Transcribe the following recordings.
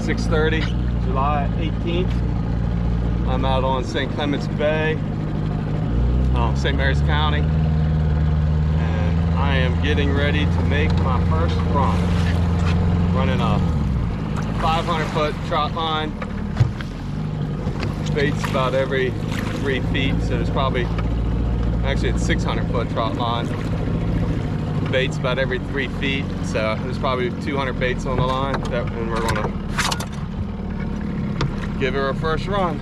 6:30, July 18th. I'm out on St. Clements Bay, St. Mary's County, and I am getting ready to make my first run. Running a 500-foot trot line. Baits about every 3 feet, so there's probably, actually it's 600-foot trot line. Baits about every 3 feet, so there's probably 200 baits on the line, and we're gonna give her a first run.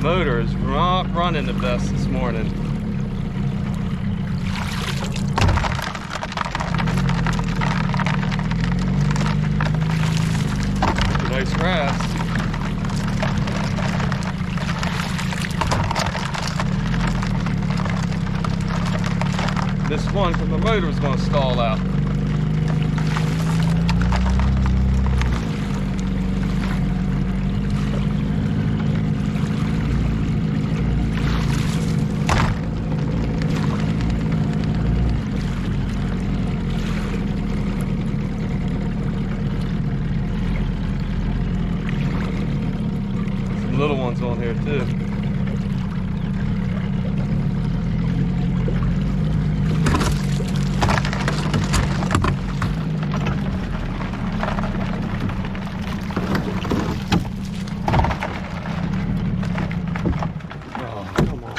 Motor is not running the best this morning. Nice grass. This one from the motor is going to stall out. Little ones on here too. Oh, come on.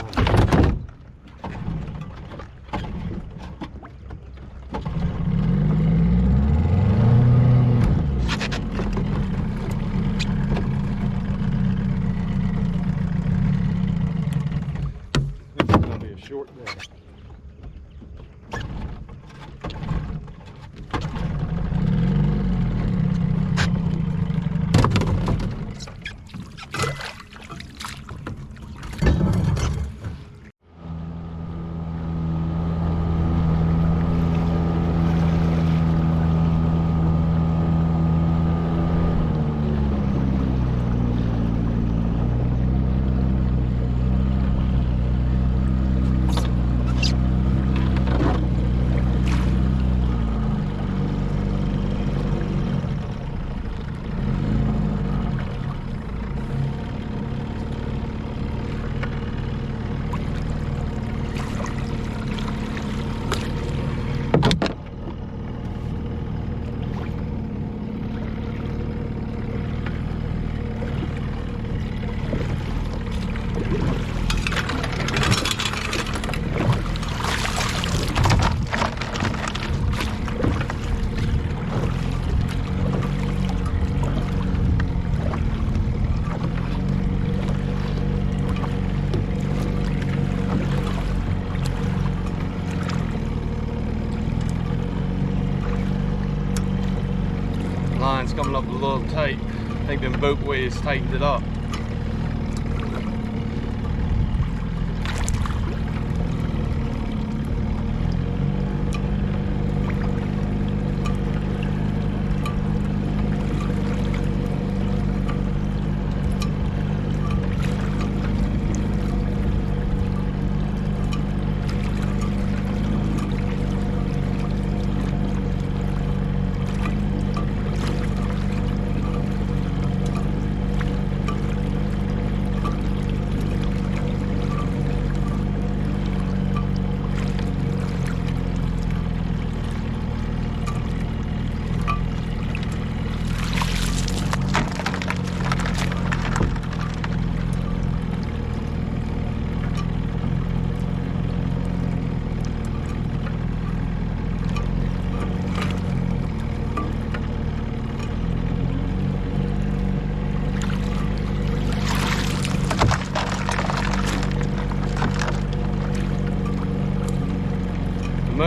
Short day. Line's coming up a little tight. I think them boat waves tightened it up.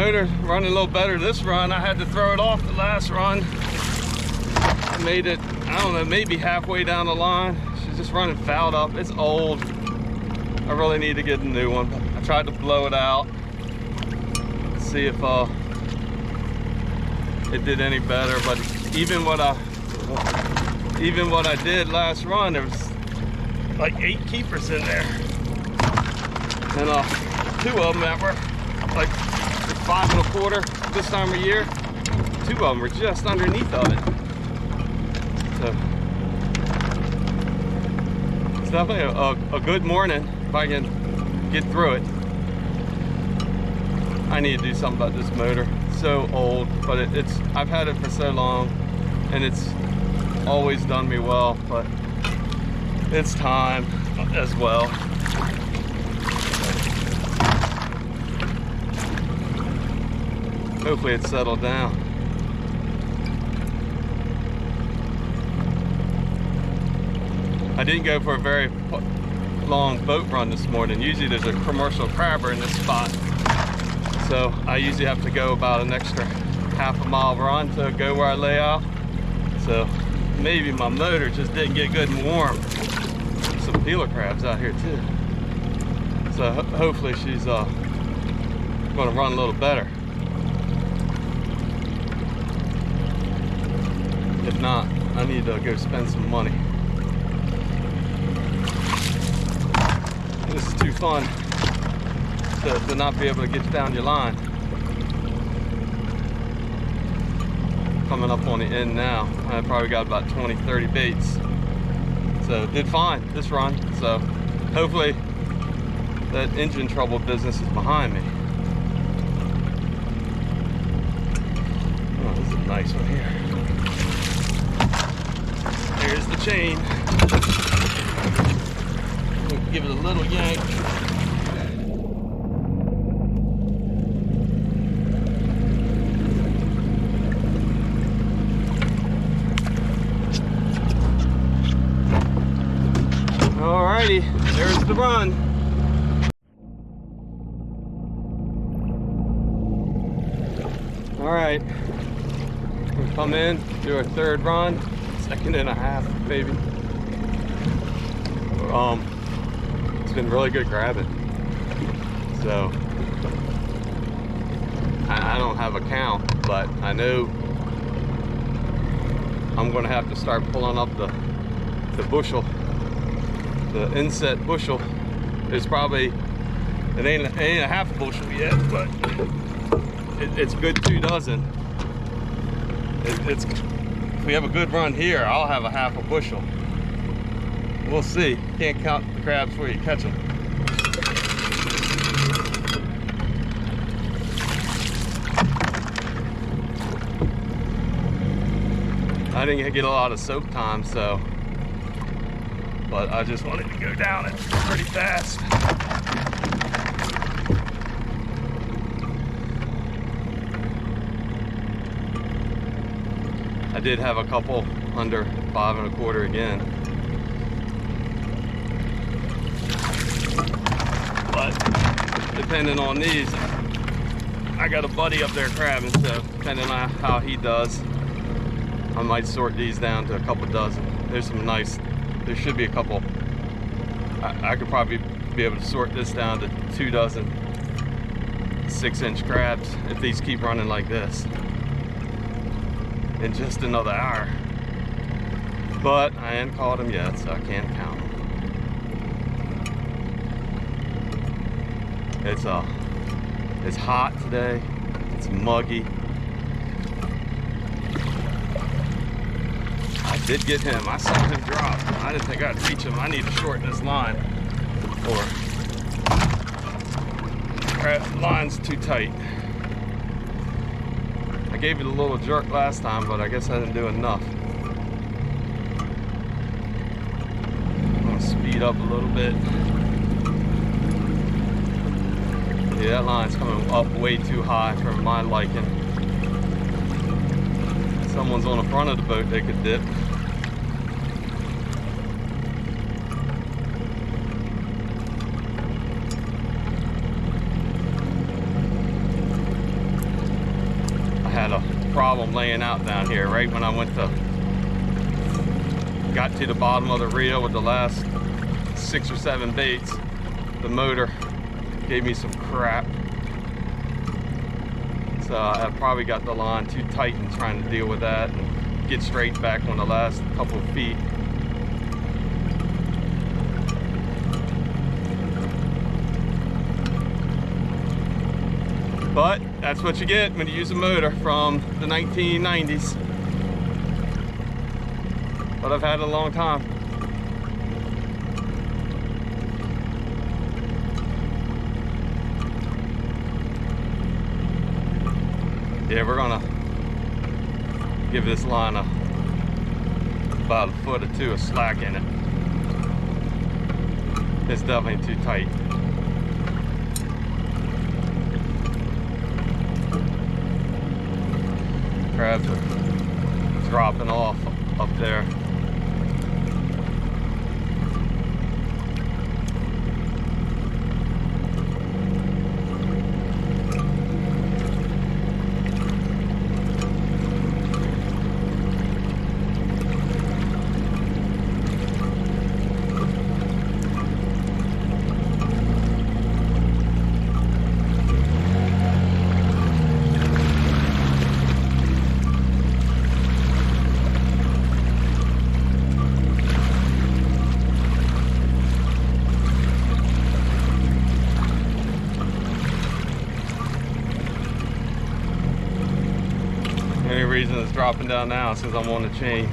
motor running a little better this run. I had to throw it off the last run. I made it, I don't know, maybe halfway down the line. She's just running fouled up. It's old. I really need to get a new one. I tried to blow it out, see if it did any better, but even what I did last run, there was like 8 keepers in there, and 2 of them that were like 5 1/4 this time of year. 2 of them were just underneath of it. So it's definitely a good morning if I can get through it. I need to do something about this motor. It's so old, but I've had it for so long, and it's always done me well, but it's time as well. Hopefully it's settled down. I didn't go for a very long boat run this morning. Usually there's a commercial crabber in this spot, so I usually have to go about an extra half a mile run to go where I lay out. So maybe my motor just didn't get good and warm. There's some peeler crabs out here too. So hopefully she's gonna run a little better. If not, I need to go spend some money. This is too fun to not be able to get down your line. Coming up on the end now. I probably got about 20, 30 baits. So did fine this run. So hopefully that engine trouble business is behind me. Oh, this is a nice one here. Here's the chain. We'll give it a little yank. Alrighty, there's the run. Alright, we'll come in, do our 3rd run, 2nd and a half, maybe. It's been really good grabbing. So, I don't have a count, but I know I'm gonna have to start pulling up the bushel. The inset bushel is probably, it ain't a half a bushel yet, but it's a good 2 dozen. If we have a good run here, I'll have a half a bushel. We'll see. Can't count the crabs before you catch them. I didn't get a lot of soak time, so, but I just wanted to go down it pretty fast. I did have a couple under 5 1/4 again. But depending on these, I got a buddy up there crabbing, so depending on how he does, I might sort these down to a couple dozen. There's some nice, there should be a couple. I could probably be able to sort this down to 2 dozen 6-inch crabs if these keep running like this in just another hour. But I ain't caught them yet, so I can't count them. It's hot today. It's muggy. I did get him. I saw him drop. I didn't think I'd reach him. I need to shorten this line, or line's too tight. I gave it a little jerk last time, but I guess I didn't do enough. I'm gonna speed up a little bit. Yeah, that line's coming up way too high for my liking. If someone's on the front of the boat, they could dip. had a problem laying out down here. Right when I got to the bottom of the reel with the last 6 or 7 baits, the motor gave me some crap. So I probably got the line too tight and trying to deal with that and get straight back on the last couple of feet. But that's what you get when you use a motor from the 1990s. But I've had it a long time. Yeah, we're gonna give this line about 1 foot or 2 of slack in it. It's definitely too tight. Crabs are dropping off up there. The only reason it's dropping down now is because I'm on the chain.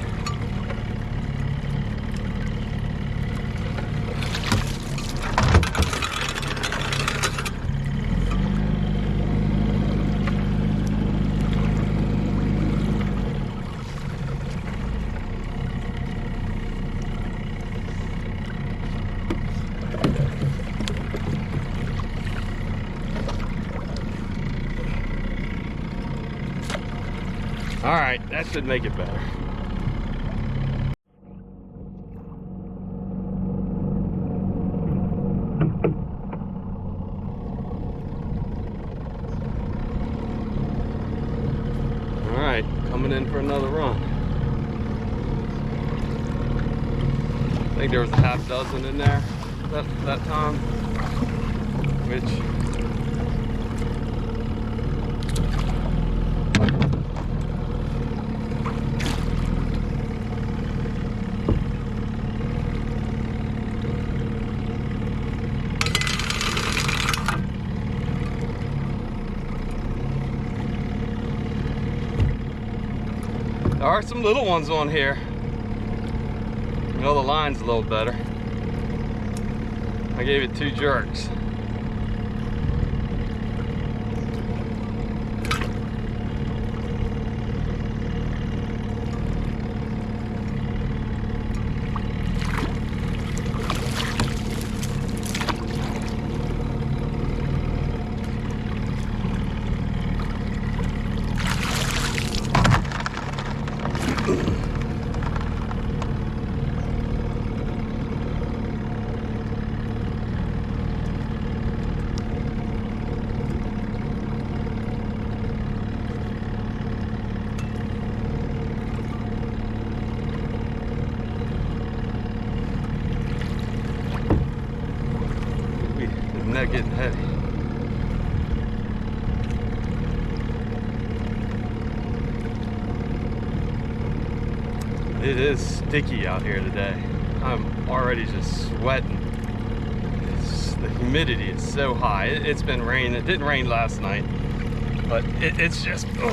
All right, that should make it better. All right, coming in for another run. I think there was a half dozen in there that time, which there are some little ones on here. You know, the line's a little better. I gave it 2 jerks. Net getting heavy. It is sticky out here today. I'm already just sweating. The humidity is so high. It's been raining. It didn't rain last night, but it's just been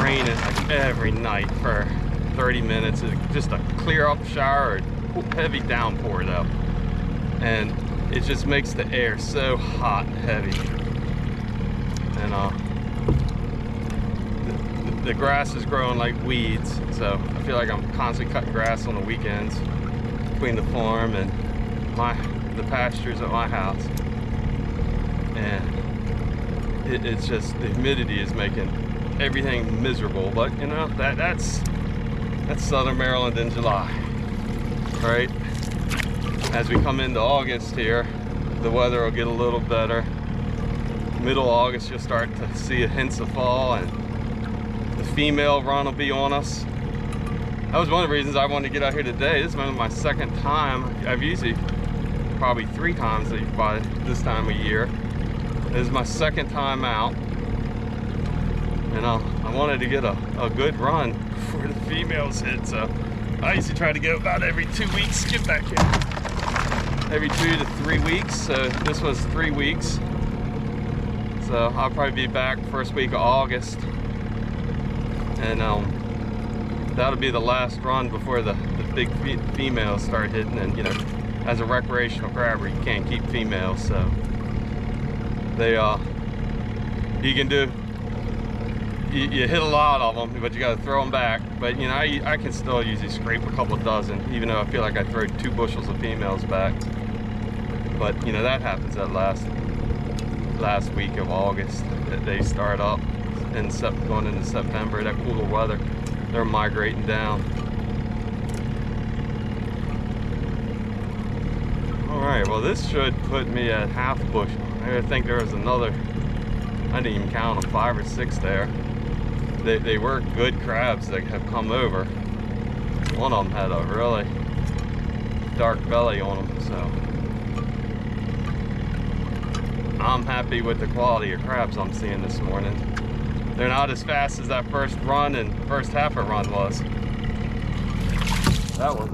raining like every night for 30 minutes. It's just a clear up shower or heavy downpour though. And it just makes the air so hot and heavy. And the grass is growing like weeds, so I feel like I'm constantly cutting grass on the weekends between the farm and the pastures at my house. And it's just, the humidity is making everything miserable. But you know, that's Southern Maryland in July, right? As we come into August here, the weather will get a little better. middle of August, you'll start to see hints of fall, and the female run will be on us. That was one of the reasons I wanted to get out here today. This is my second time. I've usually probably 3 times by this time of year. This is my second time out, and I wanted to get a good run before the females hit. So I used to try to go about every 2 weeks. Get back here. Every 2 to 3 weeks. So this was 3 weeks. So I'll probably be back first week of August, and that'll be the last run before the big females start hitting. And you know, as a recreational crabber, you can't keep females, so they you can do, you hit a lot of them, but you got to throw them back. But you know, I can still usually scrape a couple dozen, even though I feel like I throw 2 bushels of females back. But you know, that happens that last week of August. They start up and going into September, that cooler weather, they're migrating down. All right, well, this should put me at half bushel. I think there was another, I didn't even count them, 5 or 6 there. They were good crabs that have come over. One of them had a really dark belly on them, so I'm happy with the quality of crabs I'm seeing this morning. They're not as fast as that first run and first half a run was. That was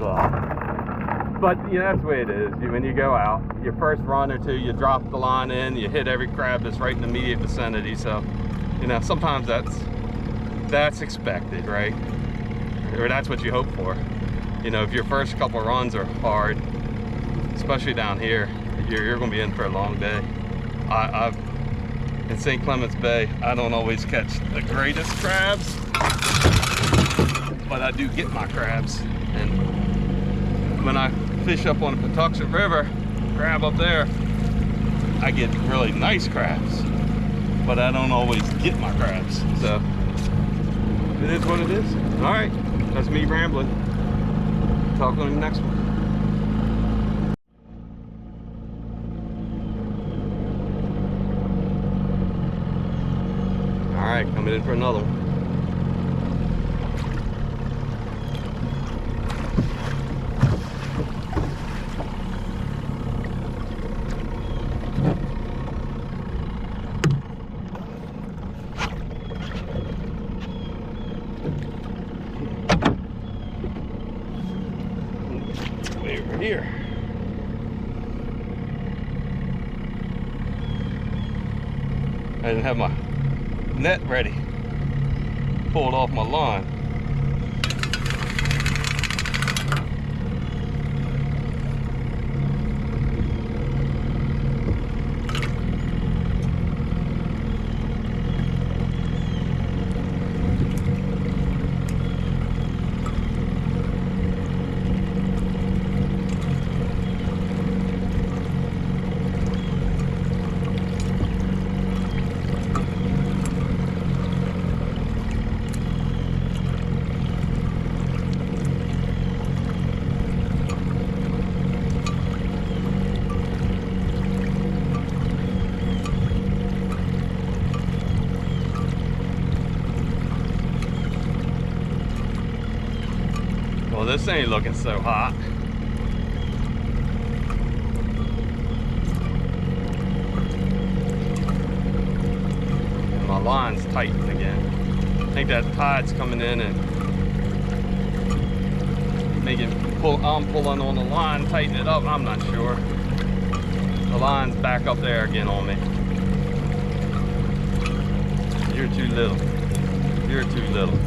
but you know, that's the way it is. When you go out, your first run or 2, you drop the line in, you hit every crab that's right in the immediate vicinity. So, you know, sometimes that's expected, right? Or that's what you hope for. You know, if your first couple runs are hard, especially down here, you're going to be in for a long day. In St. Clements Bay, I don't always catch the greatest crabs, but I do get my crabs. And when I fish up on the Patuxent River, crab up there, I get really nice crabs, but I don't always get my crabs. So it is what it is. All right, that's me rambling. Talk on the next one. All right, coming in for another one. Way over here. I didn't have my net ready. Pulled off my line. Well, this ain't looking so hot. And my line's tightened again. I think that tide's coming in and making I'm pulling on the line, tighten it up. I'm not sure. The line's back up there again on me. You're too little. You're too little.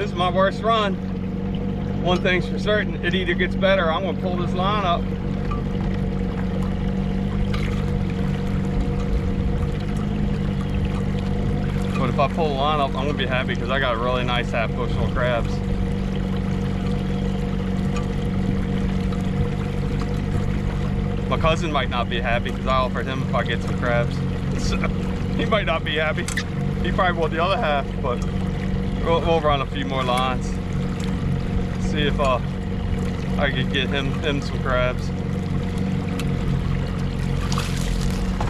this is my worst run. One thing's for certain, it either gets better or I'm gonna pull this line up. But if I pull the line up, I'm gonna be happy because I got a really nice half bushel of crabs. My cousin might not be happy because I offered him if I get some crabs. So, he might not be happy. He probably want the other half, but we'll run a few more lines. See if I could get him some crabs.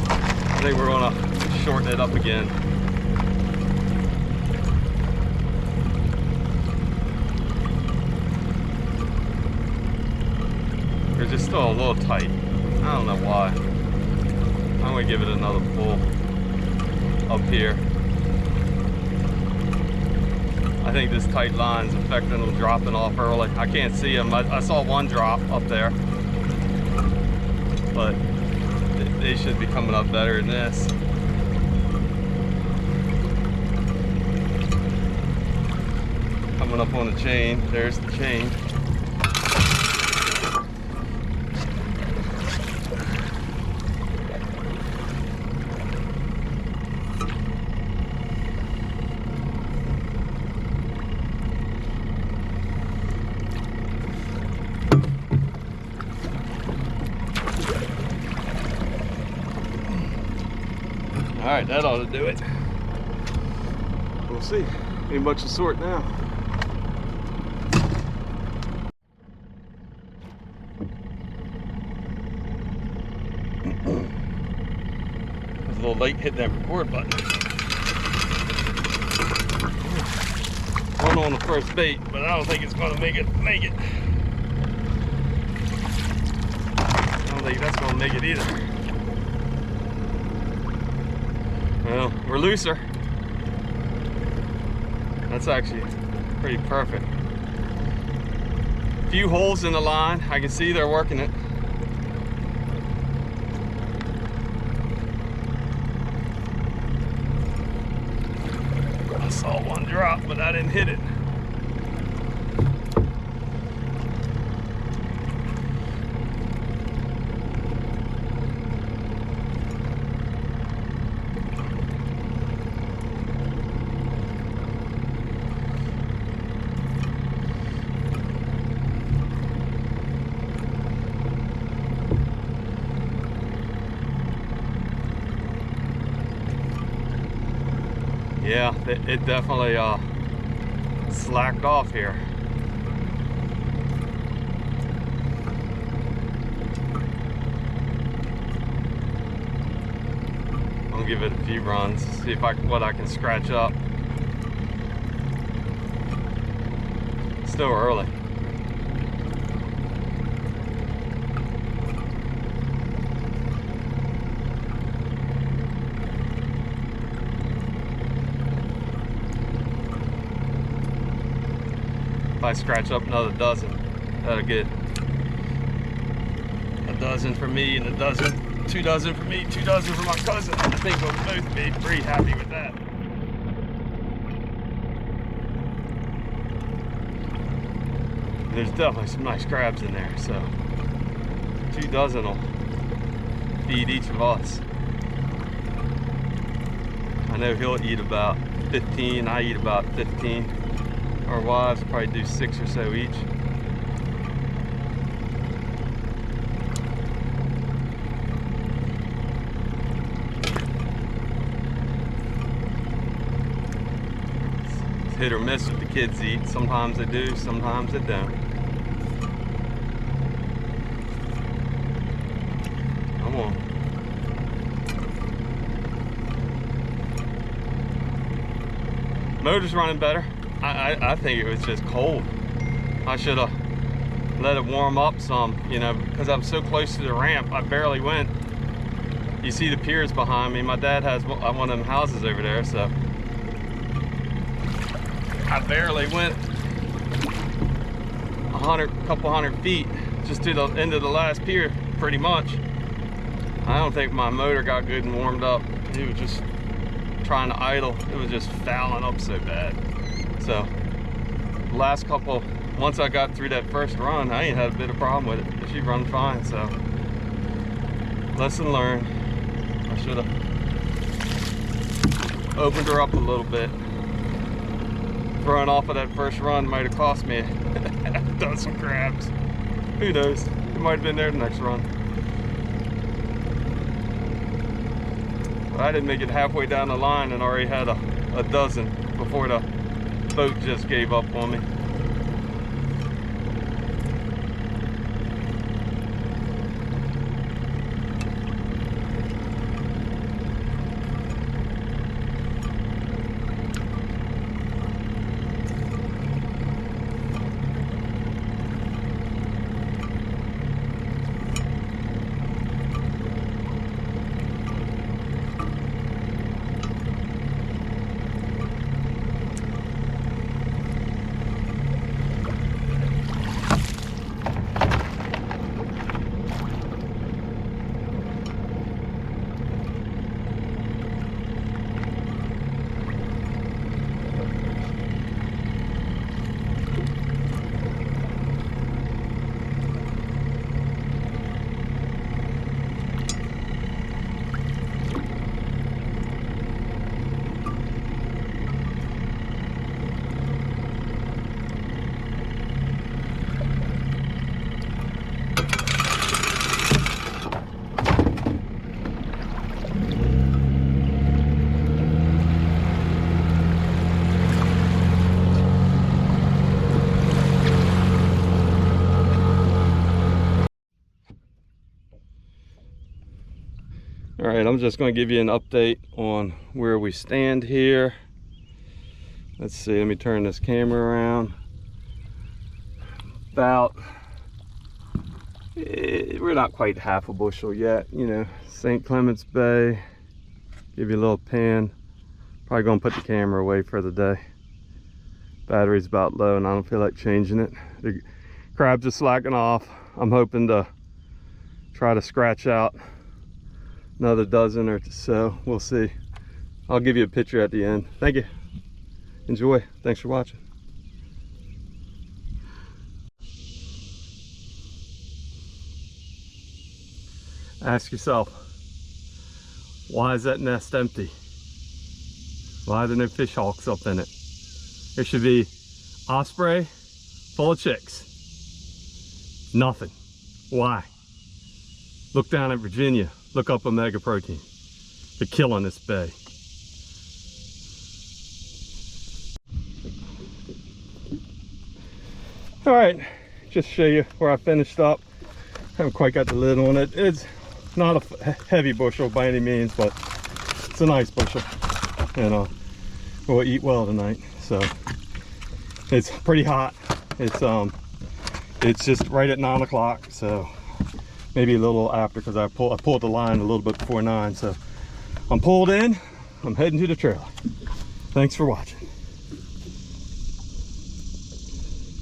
I think we're gonna shorten it up again. They're just still a little tight. I don't know why. I'm gonna give it another pull up here. I think this tight line's affecting them dropping off early. I can't see them. I saw one drop up there, but they should be coming up better than this. Coming up on the chain. There's the chain. All right, that ought to do it. We'll see. Ain't much to sort now. I was a little late hitting that record button. One on the first bait, but I don't think it's gonna make it. I don't think that's gonna make it either. Well, we're looser. That's actually pretty perfect. Few holes in the line. I can see they're working it. I saw one drop, but I didn't hit it. Yeah, it definitely slacked off here. I'll give it a few runs, see if what I can scratch up. Still early. If I scratch up another dozen, that'll get a dozen for me and a dozen, 2 dozen for me, 2 dozen for my cousin. I think we'll both be pretty happy with that. There's definitely some nice crabs in there, so 2 dozen will feed each of us. I know he'll eat about 15, I eat about 15. Our wives probably do 6 or so each. It's hit or miss what the kids eat. Sometimes they do, sometimes they don't. Come on. Motor's running better. I think it was just cold. I should have let it warm up some, you know, because I'm so close to the ramp. I barely went. You see the piers behind me. My dad has one of them houses over there, so I barely went a couple hundred feet just to the end of the last pier, pretty much. I don't think my motor got good and warmed up. It was just trying to idle. It was just fouling up so bad. So last couple, once I got through that first run, I ain't had a bit of problem with it. She run fine, so lesson learned. I should have opened her up a little bit. Throwing off of that first run might have cost me a dozen crabs. Who knows? It might have been there the next run. But I didn't make it halfway down the line and already had a dozen before the boat just gave up on me. All right, I'm just going to give you an update on where we stand here. Let's see, let me turn this camera around. We're not quite half a bushel yet, you know. St. Clements Bay, give you a little pan. Probably going to put the camera away for the day. Battery's about low and I don't feel like changing it. The crabs are slacking off. I'm hoping to try to scratch out another dozen or so. We'll see. I'll give you a picture at the end. Thank you. Enjoy. Thanks for watching. Ask yourself, why is that nest empty? Why are there no fish hawks up in it? There should be osprey full of chicks. Nothing. Why? Look down at Virginia. Look up omega protein. They're killing this bay. All right, just show you where I finished up. Haven't quite got the lid on it. It's not a heavy bushel by any means, but it's a nice bushel. And we'll eat well tonight. So it's pretty hot. It's just right at 9 o'clock. So maybe a little after, because I pulled the line a little bit before 9. So I'm pulled in. I'm heading to the trailer. Thanks for watching.